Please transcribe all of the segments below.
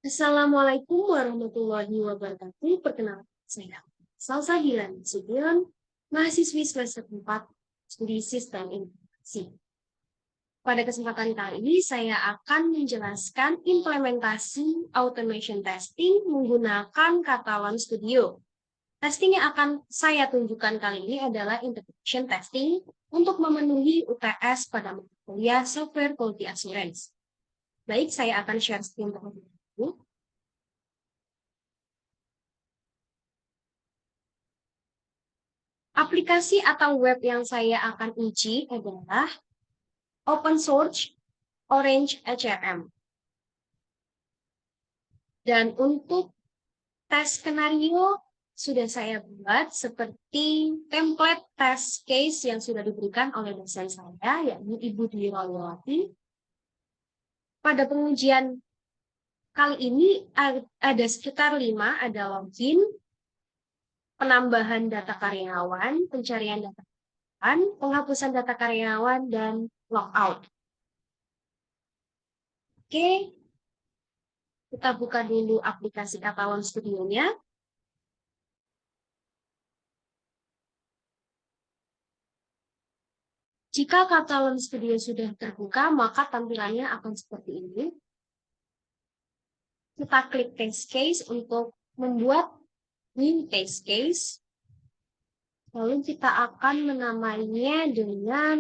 Assalamualaikum warahmatullahi wabarakatuh. Perkenalkan saya Salsa Dilan Sudion, mahasiswi semester 4 Studi Sistem Informasi. Pada kesempatan kali ini saya akan menjelaskan implementasi automation testing menggunakan Catalan Studio. Testing yang akan saya tunjukkan kali ini adalah integration testing untuk memenuhi UTS pada mata kuliah Software Quality Assurance. Baik, saya akan share screen terlebih dahulu. Aplikasi atau web yang saya akan uji adalah Open Source Orange HRM. Dan untuk tes skenario sudah saya buat seperti template test case yang sudah diberikan oleh dosen saya, yakni Ibu Dwi Royawati. Pada pengujian kali ini ada sekitar 5, ada login, penambahan data karyawan, pencarian data karyawan, penghapusan data karyawan, dan logout. Oke, kita buka dulu aplikasi Catalan Studio-nya. Jika Catalan Studio sudah terbuka, maka tampilannya akan seperti ini. Kita klik test case untuk membuat new test case. Lalu kita akan menamainya dengan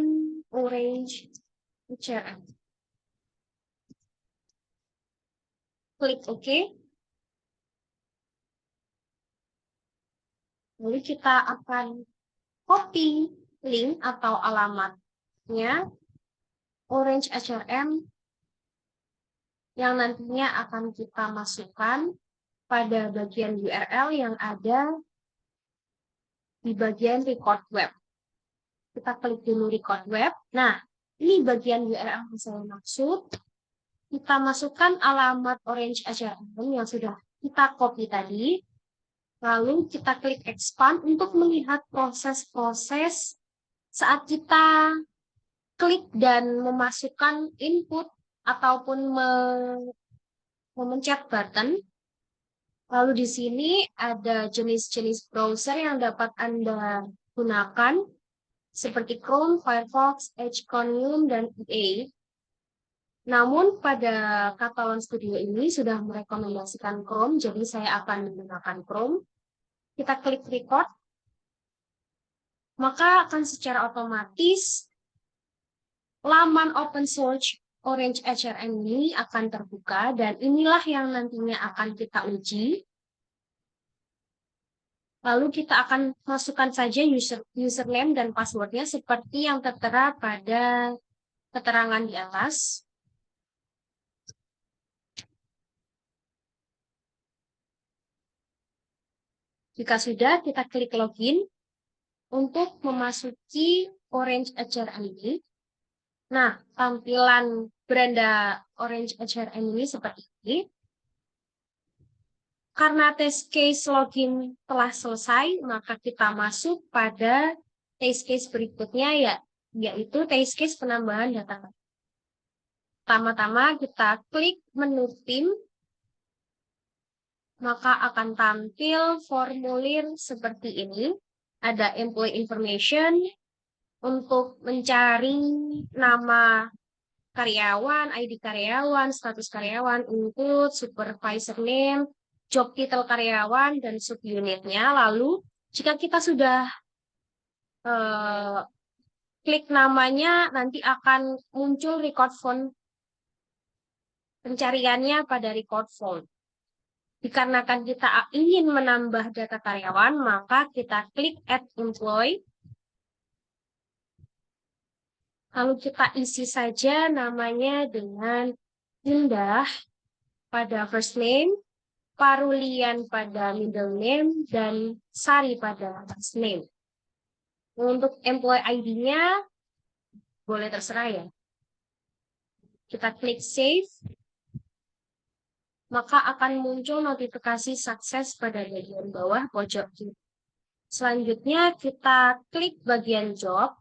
Orange HRM. Klik OK. Lalu kita akan copy link atau alamatnya Orange HRM yang nantinya akan kita masukkan pada bagian URL yang ada di bagian record web. Kita klik dulu record web. Nah, ini bagian URL yang saya maksud. Kita masukkan alamat Orange HRM yang sudah kita copy tadi. Lalu kita klik expand untuk melihat proses-proses saat kita klik dan memasukkan input ataupun memencet button. Lalu di sini ada jenis-jenis browser yang dapat Anda gunakan seperti Chrome, Firefox, Edge, Chromium, dan EA. Namun pada Catalan Studio ini sudah merekomendasikan Chrome, jadi saya akan menggunakan Chrome. Kita klik record, maka akan secara otomatis laman open source Orange HRM ini akan terbuka, dan inilah yang nantinya akan kita uji. Lalu kita akan masukkan saja username dan passwordnya seperti yang tertera pada keterangan di atas. Jika sudah, kita klik login untuk memasuki Orange HRM ini. Nah, tampilan beranda Orange HRM ini seperti ini. Karena test case login telah selesai, maka kita masuk pada test case berikutnya, yaitu test case penambahan data. Pertama-tama kita klik menu tim, maka akan tampil formulir seperti ini. Ada employee information untuk mencari nama karyawan, ID karyawan, status karyawan, include, supervisor name, job title karyawan, dan subunitnya. Lalu, jika kita sudah klik namanya, nanti akan muncul record phone. Pencariannya pada record phone. Dikarenakan kita ingin menambah data karyawan, maka kita klik add employee. Lalu kita isi saja namanya dengan Indah pada first name, Parulian pada middle name, dan Sari pada last name. Untuk employee ID-nya, boleh terserah ya. Kita klik save, maka akan muncul notifikasi sukses pada bagian bawah pojok kiri. Selanjutnya, kita klik bagian job.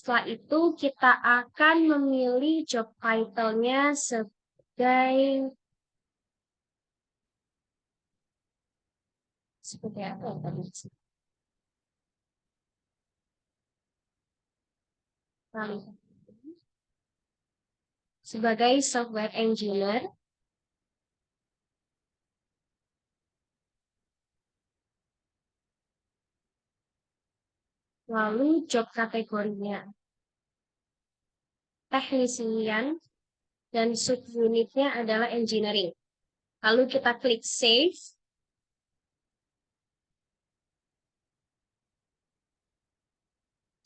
Setelah itu kita akan memilih job title-nya sebagai apa ya tadi? Sebagai software engineer. Lalu job kategorinya teknisian dan subunitnya adalah engineering. Lalu kita klik save.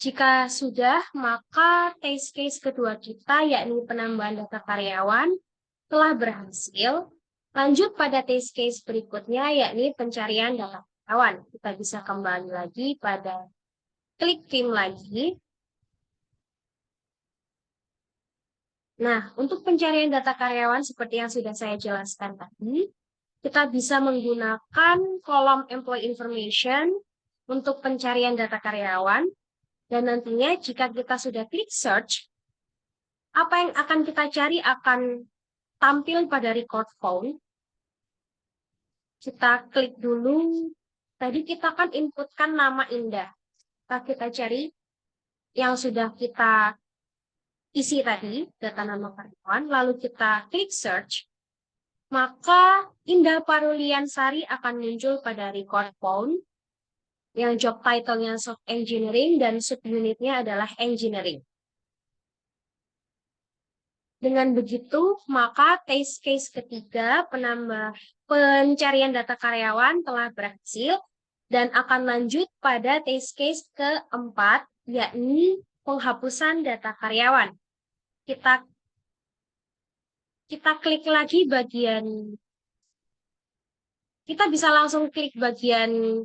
Jika sudah, maka test case kedua kita, yakni penambahan data karyawan, telah berhasil. Lanjut pada test case berikutnya, yakni pencarian data karyawan. Kita bisa kembali lagi pada klik tim lagi. Nah, untuk pencarian data karyawan seperti yang sudah saya jelaskan tadi, kita bisa menggunakan kolom employee information untuk pencarian data karyawan. Dan nantinya jika kita sudah klik search, apa yang akan kita cari akan tampil pada record phone. Kita klik dulu. Tadi kita kan inputkan nama Indah. Kita cari yang sudah kita isi tadi, data nama karyawan. Lalu kita klik search. Maka Indah Paruliansari akan muncul pada record phone. Yang job title-nya soft engineering dan subunitnya adalah engineering. Dengan begitu, maka test case ketiga pencarian data karyawan telah berhasil dan akan lanjut pada test case keempat, yakni penghapusan data karyawan. Kita klik lagi kita bisa langsung klik bagian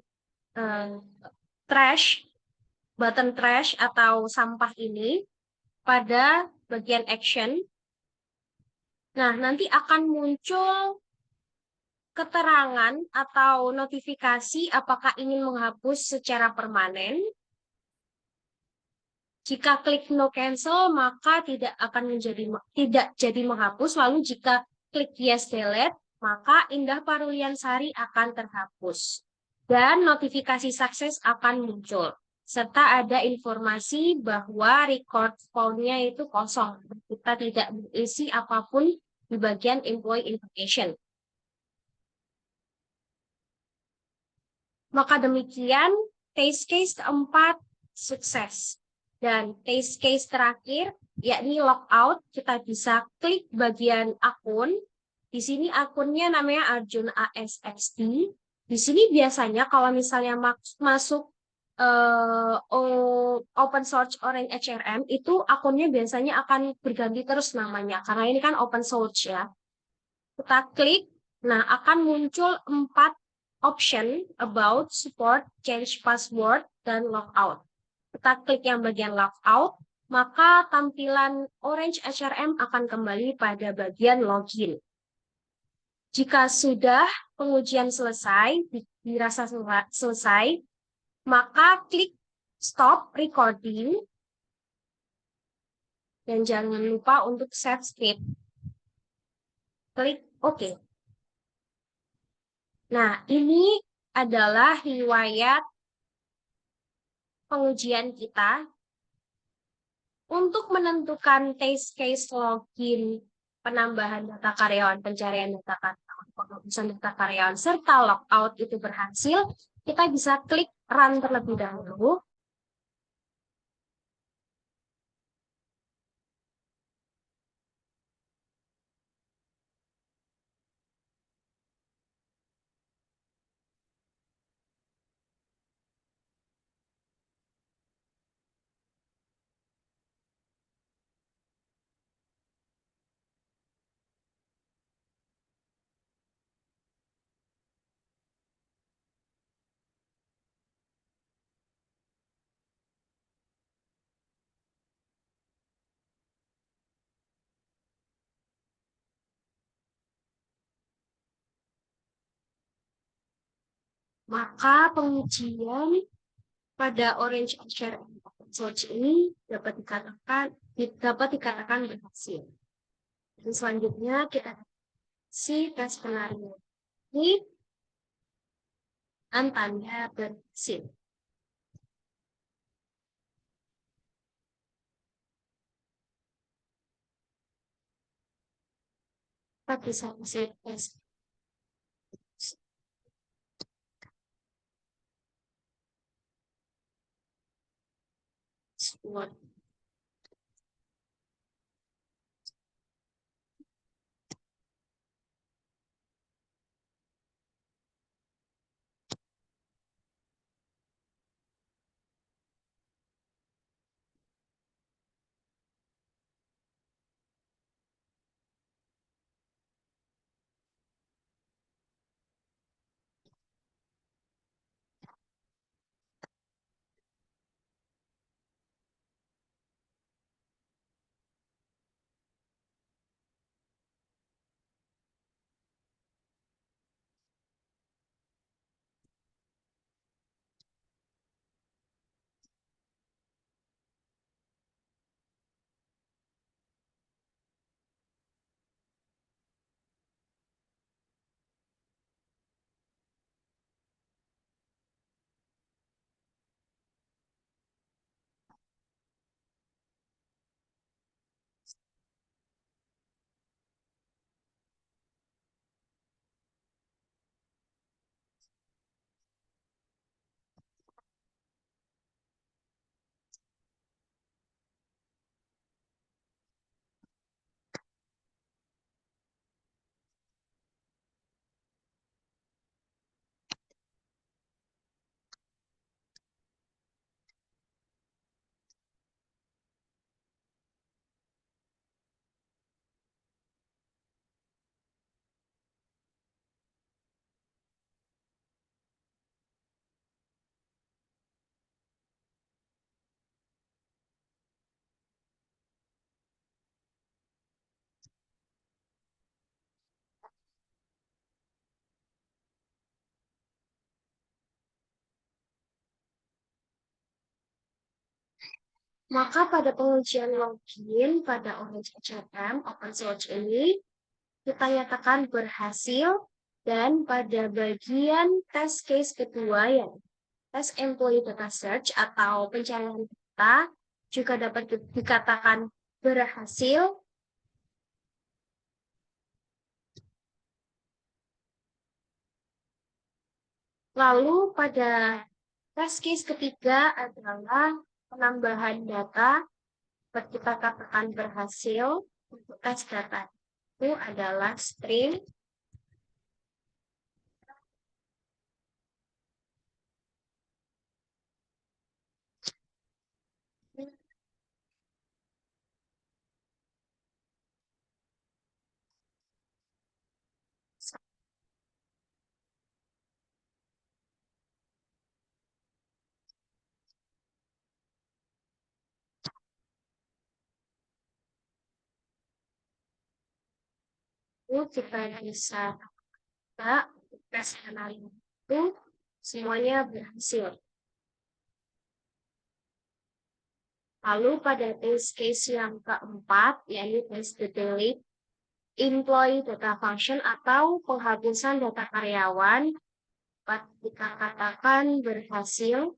trash, button trash atau sampah ini pada bagian action. Nah, nanti akan muncul keterangan atau notifikasi apakah ingin menghapus secara permanen. Jika klik no cancel, maka tidak jadi menghapus. Lalu jika klik yes delete, maka Indah Paruliansari akan terhapus. Dan notifikasi sukses akan muncul. Serta ada informasi bahwa record phone-nya itu kosong. Kita tidak mengisi apapun di bagian employee information. Maka demikian, test case keempat sukses. Dan test case terakhir, yakni logout, kita bisa klik bagian akun. Di sini akunnya namanya Arjun ASXD. Di sini biasanya kalau misalnya masuk open source Orange HRM, itu akunnya biasanya akan berganti terus namanya. Karena ini kan open source ya. Kita klik, nah akan muncul 4 option about, support, change password, dan logout. Kita klik yang bagian logout, maka tampilan Orange HRM akan kembali pada bagian login. Jika sudah pengujian selesai, dirasa selesai, maka klik stop recording. Dan jangan lupa untuk save script. Klik OK. Nah, ini adalah riwayat pengujian kita untuk menentukan test case login, penambahan data karyawan, pencarian data karyawan, penghapusan data karyawan, serta logout itu berhasil. Kita bisa klik run terlebih dahulu. Maka pengujian pada Orange HRM search ini dapat dikatakan berhasil. Dan selanjutnya kita si tes skenario ini dan tanda berhasil. Kita bisa isi tes SWOT. Maka pada pengujian login pada OrangeHRM OpenSearch ini, kita nyatakan berhasil, dan pada bagian test case kedua, ya, tes employee data search atau pencarian data, juga dapat dikatakan berhasil. Lalu pada test case ketiga adalah penambahan data, kita katakan berhasil. Untuk tes data itu adalah string itu kita bisa tes skenario itu semuanya berhasil. Lalu pada test case yang keempat, yaitu test delete employee data function atau penghapusan data karyawan, dapat kita katakan berhasil.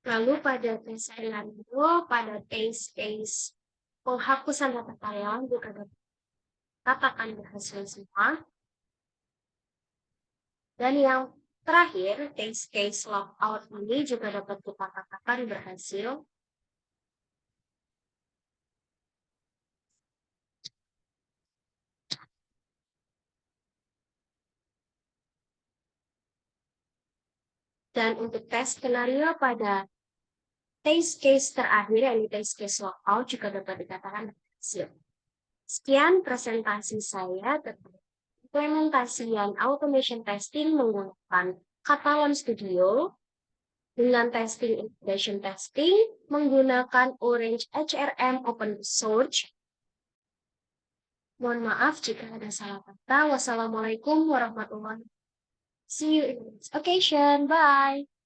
Lalu pada tes skenario, pada test case penghapusan data karyawan juga dapat katakan berhasil semua. Dan yang terakhir, test case logout ini juga dapat kita katakan berhasil. Dan untuk tes skenario pada test case terakhir, yaitu test case logout, juga dapat dikatakan berhasil. Sekian presentasi saya terkait implementasian automation testing menggunakan Catalan Studio, dengan testing integration testing menggunakan Orange HRM Open Source. Mohon maaf jika ada salah kata. Wassalamualaikum warahmatullahi wabarakatuh. See you in the next occasion. Bye.